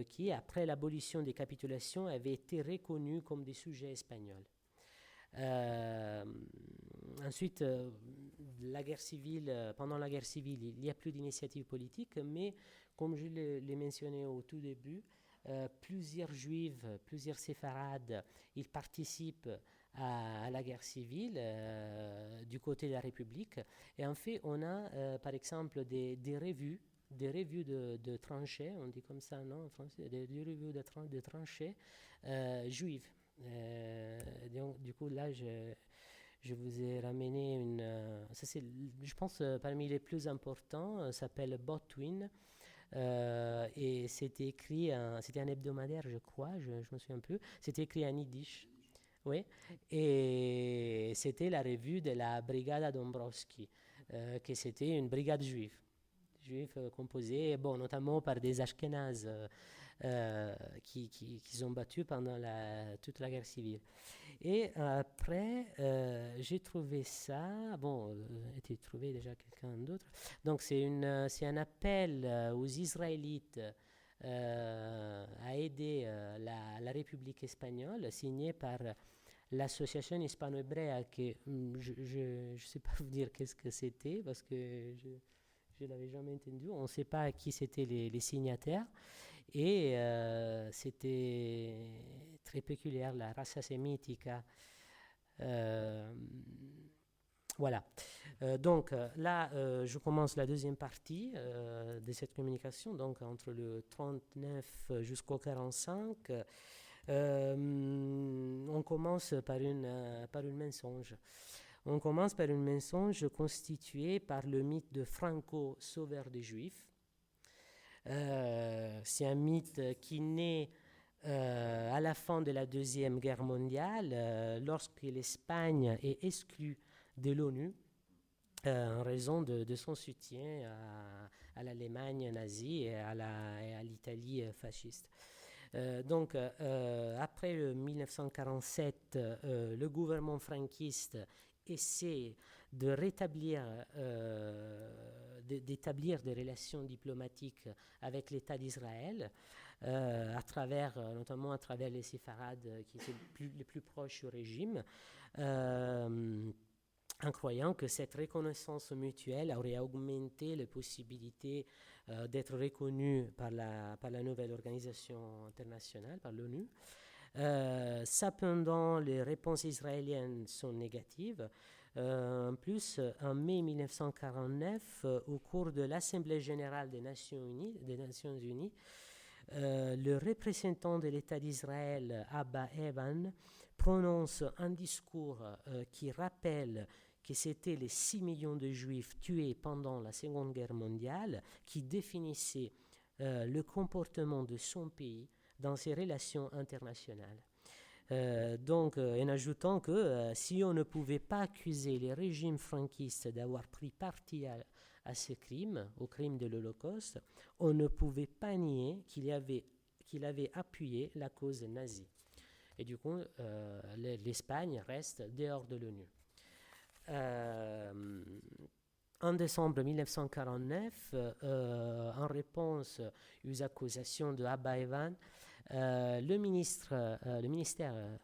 qui, après l'abolition des capitulations, avaient été reconnus comme des sujets espagnols. Ensuite, la guerre civile, pendant la guerre civile, il n'y a plus d'initiative politique, mais comme je l'ai mentionné au tout début, plusieurs juifs, plusieurs séfarades, ils participent à la guerre civile du côté de la République. Et en fait, on a par exemple des revues de tranchées, on dit comme ça, non, en français, des revues de tranchées juives. Donc, du coup, là, je vous ai ramené ça c'est, je pense, parmi les plus importants, s'appelle Botwin. Et c'était un hebdomadaire, je crois, je me souviens plus. C'était écrit en yiddish, oui. Et c'était la revue de la Brigada Dombrowski, que c'était une brigade juive composée, bon, notamment par des Ashkénazes qui sont battus pendant toute la guerre civile. Et après, j'ai trouvé ça, bon, était trouvé déjà quelqu'un d'autre. Donc c'est un appel aux Israélites à aider la République espagnole, signé par l'association hispano-hébraïque, que je ne sais pas vous dire qu'est-ce que c'était, parce que je ne l'avais jamais entendu. On ne sait pas qui c'était les signataires. Et c'était très peculiare, la raza semitica. Voilà. Donc là, je commence la deuxième partie de cette communication, donc entre le 39 jusqu'au 45. On commence par une mensonge. On commence par une mensonge constituée par le mythe de Franco, sauveur des Juifs. C'est un mythe qui naît à la fin de la Deuxième Guerre mondiale, lorsque l'Espagne est exclue de l'ONU en raison de son soutien à l'Allemagne nazie et à l'Italie fasciste. Donc, après 1947, le gouvernement franquiste essaie de rétablir, d'établir des relations diplomatiques avec l'État d'Israël, notamment à travers les séfarades qui étaient les plus proches au régime, en croyant que cette reconnaissance mutuelle aurait augmenté les possibilités d'être reconnu par la nouvelle organisation internationale, par l'ONU. Cependant, les réponses israéliennes sont négatives. En plus, en mai 1949, au cours de l'Assemblée générale des Nations Unies, le représentant de l'État d'Israël, Abba Eban, prononce un discours qui rappelle que c'était les 6 millions de Juifs tués pendant la Seconde Guerre mondiale qui définissait le comportement de son pays dans ses relations internationales. Donc, en ajoutant que si on ne pouvait pas accuser les régimes franquistes d'avoir pris parti à ces crimes, aux crimes de l'Holocauste, on ne pouvait pas nier qu'il avait appuyé la cause nazie. Et du coup, l'Espagne reste dehors de l'ONU. En décembre 1949, en réponse aux accusations de Abba Eban, le ministère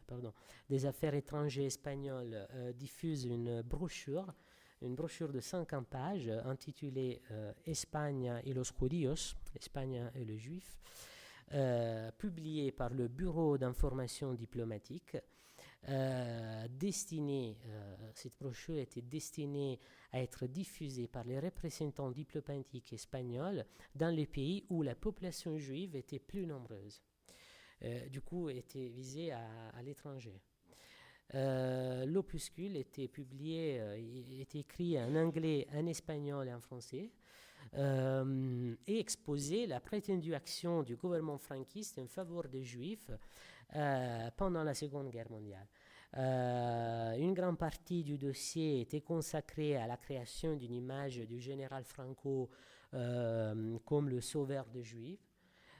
des Affaires étrangères espagnol diffuse une brochure de 50 pages intitulée España y los judíos, Espagne et les Juifs, publiée par le Bureau d'information diplomatique. Cette brochure était destinée à être diffusée par les représentants diplomatiques espagnols dans les pays où la population juive était plus nombreuse. Du coup, était visée à l'étranger. L'opuscule était était écrit en anglais, en espagnol et en français, et exposait la prétendue action du gouvernement franquiste en faveur des Juifs pendant la Seconde Guerre mondiale. Une grande partie du dossier était consacrée à la création d'une image du général Franco comme le sauveur des Juifs.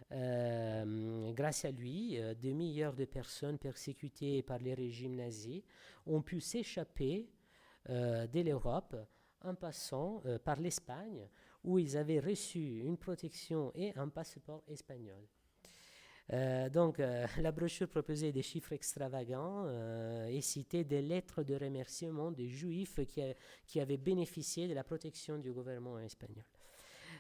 Grâce à lui, des milliers de personnes persécutées par les régimes nazis ont pu s'échapper de l'Europe en passant par l'Espagne, où ils avaient reçu une protection et un passeport espagnol. Donc, la brochure proposait des chiffres extravagants et citait des lettres de remerciement des Juifs qui avaient bénéficié de la protection du gouvernement espagnol.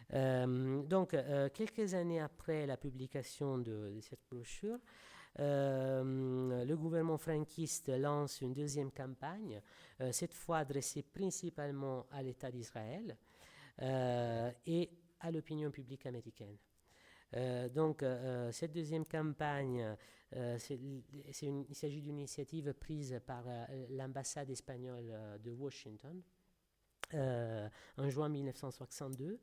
Donc, quelques années après la publication de cette brochure, le gouvernement franquiste lance une deuxième campagne, cette fois adressée principalement à l'État d'Israël et à l'opinion publique américaine. Donc, cette deuxième campagne, il s'agit d'une initiative prise par l'ambassade espagnole de Washington en juin 1962,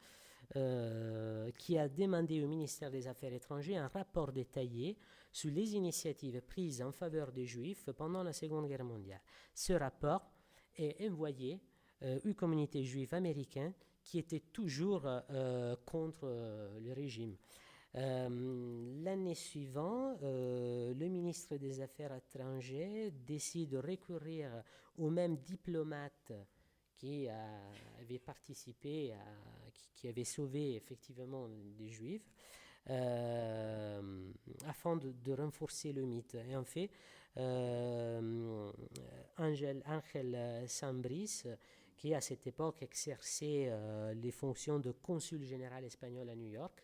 qui a demandé au ministère des Affaires étrangères un rapport détaillé sur les initiatives prises en faveur des Juifs pendant la Seconde Guerre mondiale. Ce rapport est envoyé aux communautés juives américaines qui étaient toujours contre le régime. L'année suivante, le ministre des Affaires étrangères décide de recourir au même diplomate qui avait participé, qui avait sauvé effectivement des Juifs, afin de renforcer le mythe. Et en fait, Ángel Sambris, qui à cette époque exerçait les fonctions de consul général espagnol à New York,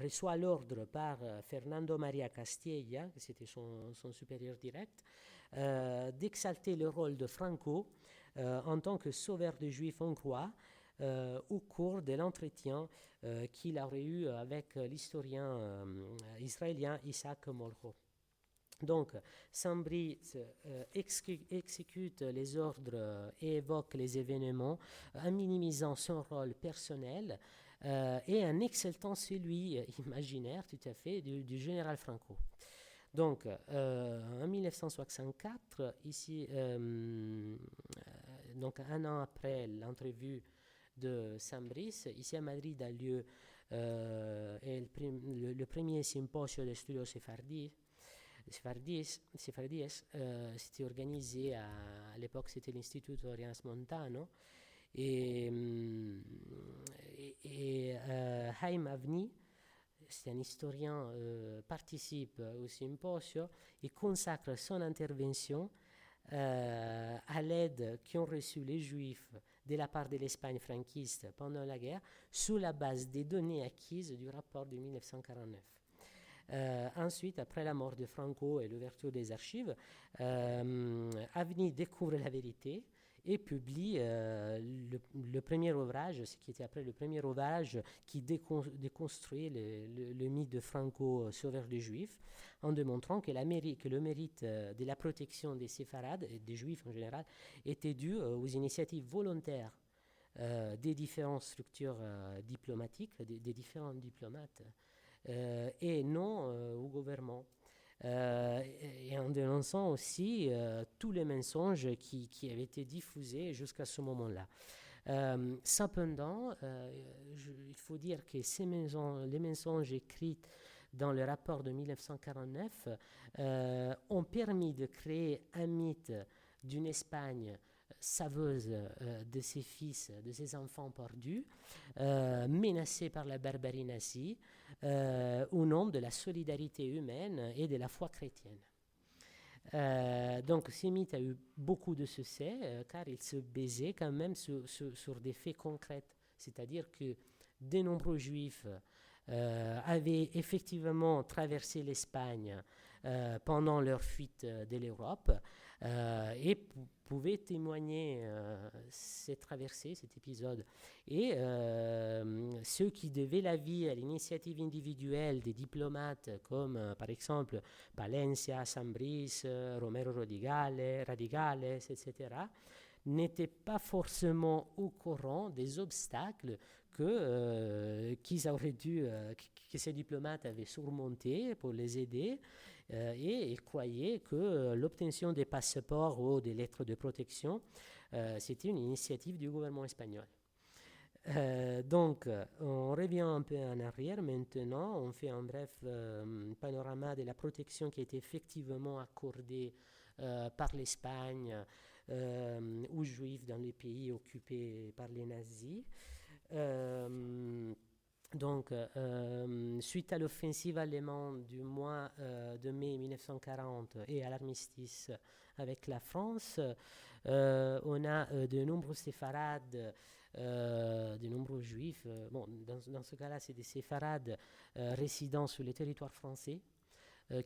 reçoit l'ordre par Fernando María Castilla, que c'était son supérieur direct, d'exalter le rôle de Franco en tant que sauveur de juifs hongrois au cours de l'entretien qu'il aurait eu avec l'historien israélien Isaac Molho. Donc, Saint-Brice exécute les ordres et évoque les événements en minimisant son rôle personnel et en exaltant celui imaginaire tout à fait du général Franco. Donc, en 1964, ici, donc un an après l'entrevue de Saint-Brice, ici à Madrid a lieu le premier symposium de studios Sefardíes. C'était organisé à l'époque, c'était l'Instituto Rias Montano. Et Haim Avni, c'est un historien, participe au symposium et consacre son intervention à l'aide qu'ont reçu les Juifs de la part de l'Espagne franquiste pendant la guerre, sous la base des données acquises du rapport de 1949. Ensuite, après la mort de Franco et l'ouverture des archives, Avni découvre la vérité et publie le premier ouvrage, ce qui était après le premier ouvrage qui déconstruit le mythe de Franco, sauveur des Juifs, en démontrant que le mérite de la protection des séfarades et des Juifs en général était dû aux initiatives volontaires des différentes structures diplomatiques, des différents diplomates, et non au gouvernement. Et en dénonçant aussi tous les mensonges qui avaient été diffusés jusqu'à ce moment-là. Cependant, il faut dire que les mensonges écrits dans le rapport de 1949 ont permis de créer un mythe d'une Espagne saveuse de ses fils, de ses enfants perdus, menacés par la barbarie nazie, au nom de la solidarité humaine et de la foi chrétienne. Donc, ce mythe a eu beaucoup de succès car il se basait quand même sur des faits concrets, c'est-à-dire que de nombreux juifs avaient effectivement traversé l'Espagne pendant leur fuite de l'Europe et pouvaient témoigner cette traversée, cet épisode. Et ceux qui devaient la vie à l'initiative individuelle des diplomates comme par exemple Palencia, Saint-Brice, Romero Radigales, etc., n'étaient pas forcément au courant des obstacles que ces diplomates avaient surmontés pour les aider et ils croyaient que l'obtention des passeports ou des lettres de protection, c'était une initiative du gouvernement espagnol. Donc, on revient un peu en arrière maintenant, on fait un bref panorama de la protection qui a été effectivement accordée par l'Espagne aux Juifs dans les pays occupés par les nazis. Donc, suite à l'offensive allemande du mois de mai 1940 et à l'armistice avec la France, on a de nombreux séfarades, de nombreux juifs. Dans ce cas-là, c'est des séfarades résidant sur le territoire français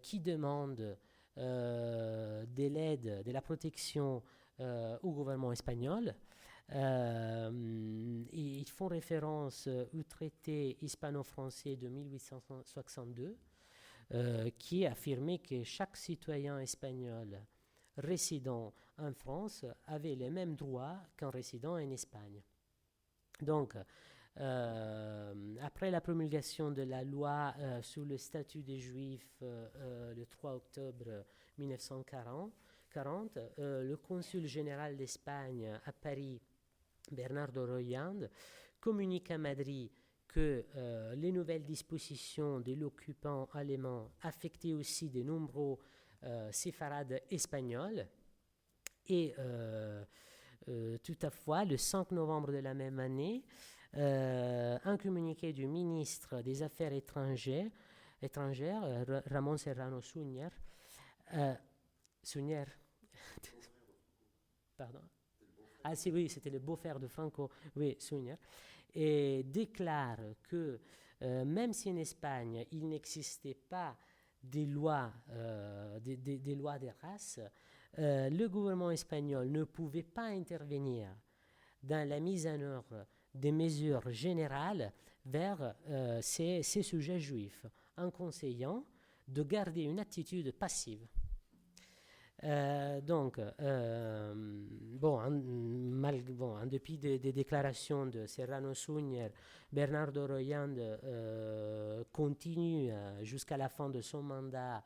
qui demandent de l'aide, de la protection au gouvernement espagnol. Ils font référence au traité hispano-français de 1862 qui affirmait que chaque citoyen espagnol résidant en France avait les mêmes droits qu'un résident en Espagne. Donc, après la promulgation de la loi sur le statut des Juifs le 3 octobre 1940, le consul général d'Espagne à Paris, Bernardo Royand, communique à Madrid que les nouvelles dispositions de l'occupant allemand affectaient aussi de nombreux séfarades espagnols. Et toutefois, le 5 novembre de la même année, un communiqué du ministre des Affaires étrangères, Ramón Serrano Suñer, pardon. Ah si, oui, c'était le beau-frère de Franco, oui, Suñer, et déclare que même si en Espagne il n'existait pas des lois de race, le gouvernement espagnol ne pouvait pas intervenir dans la mise en œuvre des mesures générales vers ces sujets juifs, en conseillant de garder une attitude passive. En dépit des déclarations de Serrano Suñer, Bernardo Royand continue jusqu'à la fin de son mandat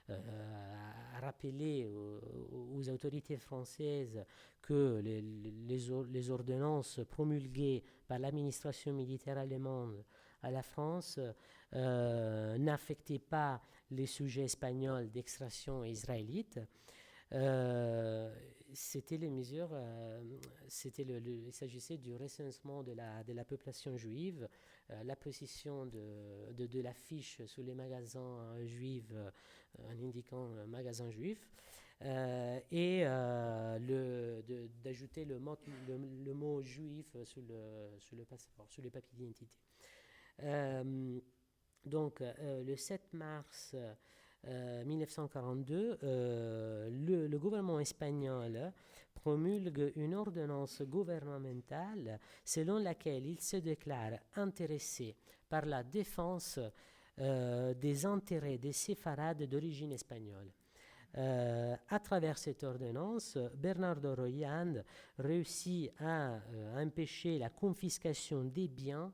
à rappeler aux autorités françaises que les ordonnances promulguées par l'administration militaire allemande à la France n'affectaient pas les sujets espagnols d'extraction israélite. C'était les mesures, il s'agissait du recensement de la population juive, la position de l'affiche sur les magasins juifs en indiquant magasin juif, et d'ajouter le mot juif sur le passeport, sur les papiers d'identité. Le 7 mars 1942, le gouvernement espagnol promulgue une ordonnance gouvernementale selon laquelle il se déclare intéressé par la défense des intérêts des séfarades d'origine espagnole. À travers cette ordonnance, Bernardo Royand réussit à empêcher la confiscation des biens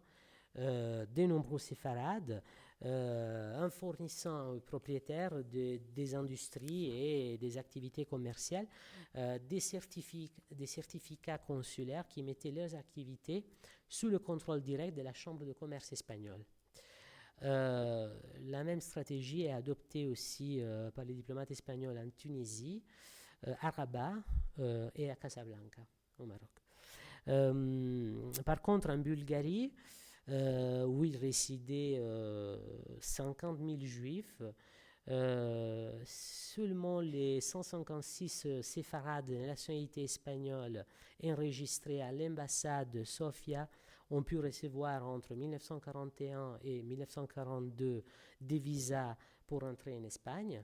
des nombreux séfarades, en fournissant aux propriétaires des industries et des activités commerciales des certificats consulaires qui mettaient leurs activités sous le contrôle direct de la Chambre de commerce espagnole. La même stratégie est adoptée aussi par les diplomates espagnols en Tunisie, à Rabat et à Casablanca, au Maroc. Par contre, en Bulgarie, où il résidait 50 000 juifs, seulement les 156 séfarades de nationalité espagnole enregistrés à l'ambassade de Sofia ont pu recevoir entre 1941 et 1942 des visas pour entrer en Espagne.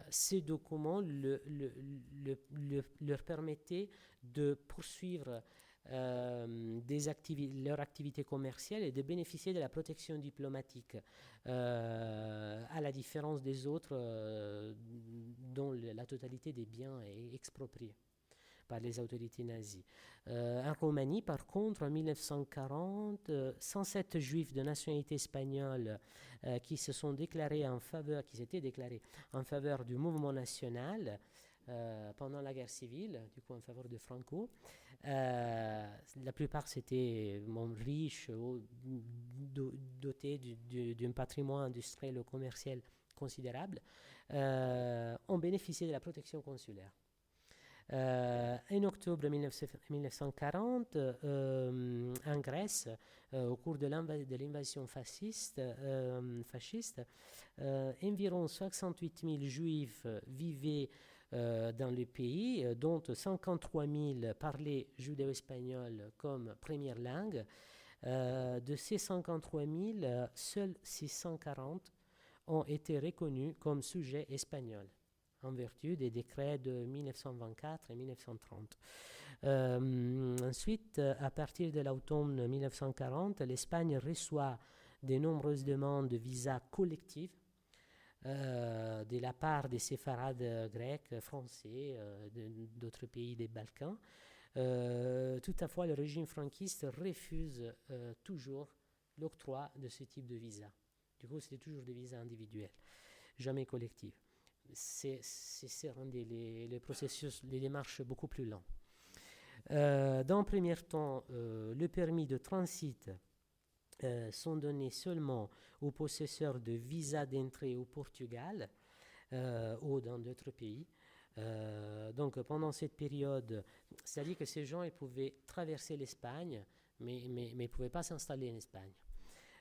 Ces documents leur permettaient de poursuivre leur activité commerciale et de bénéficier de la protection diplomatique, à la différence des autres dont la totalité des biens est expropriée par les autorités nazies. En Roumanie, par contre, en 1940, 107 juifs de nationalité espagnole qui s'étaient déclarés en faveur du mouvement national pendant la guerre civile, du coup en faveur de Franco. La plupart c'était riches, dotés d'un patrimoine industriel ou commercial considérable, ont bénéficié de la protection consulaire. En octobre 1940, en Grèce, au cours de l'invasion fasciste, environ 68 000 juifs vivaient dans le pays, dont 53 000 parlaient judéo-espagnol comme première langue. De ces 53 000, seuls 640 ont été reconnus comme sujets espagnols, en vertu des décrets de 1924 et 1930. Ensuite, à partir de l'automne 1940, l'Espagne reçoit de nombreuses demandes de visas collectifs de la part des séfarades grecs, français, d'autres pays des Balkans. Toutefois, le régime franquiste refuse toujours l'octroi de ce type de visa. Du coup, c'était toujours des visas individuels, jamais collectifs. C'est rendait les processus, les démarches beaucoup plus lents. Dans un premier temps, le permis de transit sont donnés seulement aux possesseurs de visas d'entrée au Portugal ou dans d'autres pays. Donc pendant cette période, c'est-à-dire que ces gens ils pouvaient traverser l'Espagne, mais ils ne pouvaient pas s'installer en Espagne.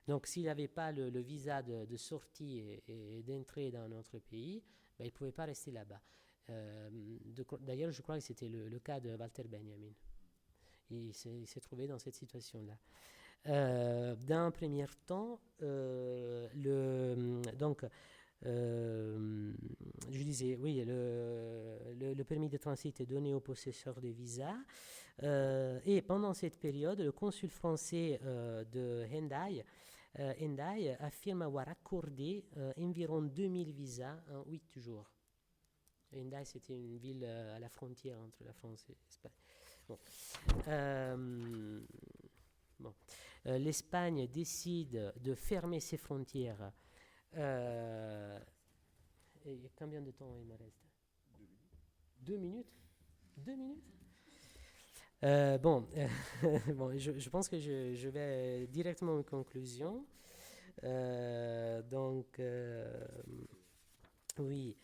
Donc s'ils n'avaient pas le visa de sortie et d'entrée dans notre pays, ben, ils ne pouvaient pas rester là-bas. D'ailleurs, je crois que c'était le cas de Walter Benjamin. Il s'est trouvé dans cette situation-là. Dans un premier temps, Je disais, oui, le permis de transit est donné aux possesseurs de visa. Et pendant cette période, le consul français de Hendaye affirme avoir accordé environ 2000 visas en 8 jours. Hendaye, c'était une ville à la frontière entre la France et l'Espagne. Bon. Bon. L'Espagne décide de fermer ses frontières. Et combien de temps il me reste? 2 minutes. 2 minutes. Bon, bon je pense que je vais directement aux conclusions. Donc, oui.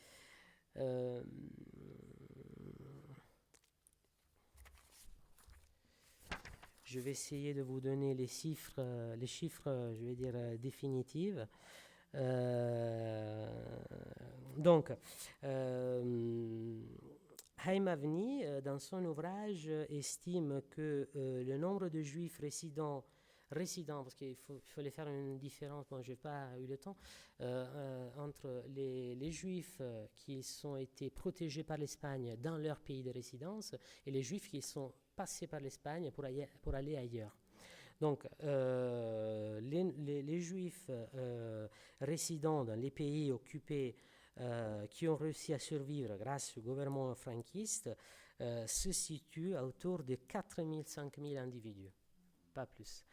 Je vais essayer de vous donner les chiffres, je vais dire, définitifs. Donc, Haïm Avni, dans son ouvrage, estime que le nombre de juifs résidents, parce qu'il fallait faire une différence, moi je n'ai pas eu le temps, entre les juifs qui ont été protégés par l'Espagne dans leur pays de résidence et les juifs qui sont passés par l'Espagne pour aller ailleurs. Donc, les juifs résidant dans les pays occupés qui ont réussi à survivre grâce au gouvernement franquiste se situent autour de 4 000, 5 000 individus, pas plus.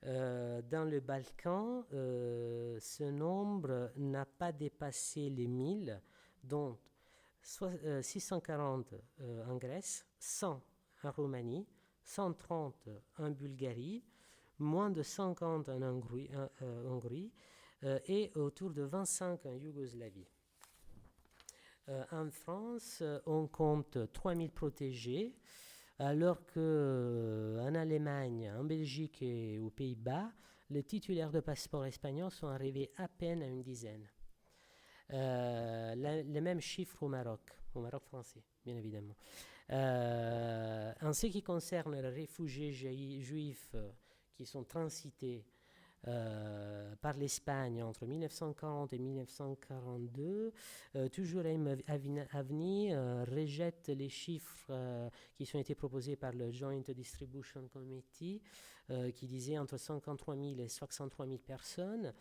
Dans le Balkan, ce nombre n'a pas dépassé les 1000, dont 640 en Grèce, 100 en Roumanie, 130 en Bulgarie, moins de 50 en Hongrie et autour de 25 en Yougoslavie. En France, on compte 3000 protégés, alors qu'en Allemagne, en Belgique et aux Pays-Bas, les titulaires de passeports espagnols sont arrivés à peine à une dizaine. Les mêmes chiffres au Maroc français, bien évidemment. En ce qui concerne les réfugiés juifs qui sont transités par l'Espagne entre 1940 et 1942, toujours Haïm Avni rejette les chiffres qui ont été proposés par le Joint Distribution Committee, qui disait entre 53 000 et 63 000 personnes,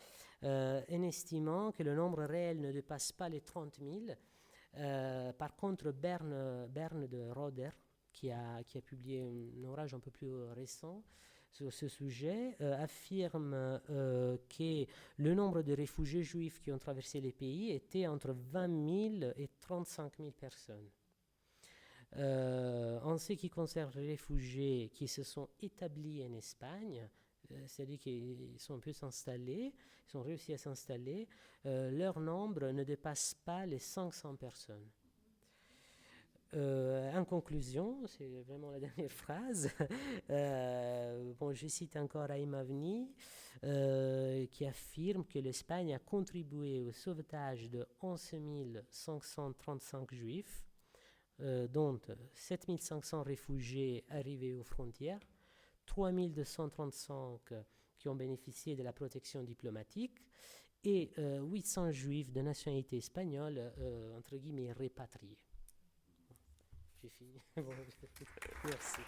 en estimant que le nombre réel ne dépasse pas les 30 000. Par contre, Berne de Roder, qui a publié un ouvrage un peu plus récent sur ce sujet, affirme que le nombre de réfugiés juifs qui ont traversé les pays était entre 20 000 et 35 000 personnes. En ce qui concerne les réfugiés qui se sont établis en Espagne, c'est-à-dire qu'ils sont un peu installés, ils ont réussi à s'installer, leur nombre ne dépasse pas les 500 personnes. En conclusion, c'est vraiment la dernière phrase. Je cite encore Haïm Avni, qui affirme que l'Espagne a contribué au sauvetage de 11 535 juifs, dont 7 500 réfugiés arrivés aux frontières, 3 235 qui ont bénéficié de la protection diplomatique et 800 juifs de nationalité espagnole, entre guillemets, répatriés. J'ai fini. Bon, merci.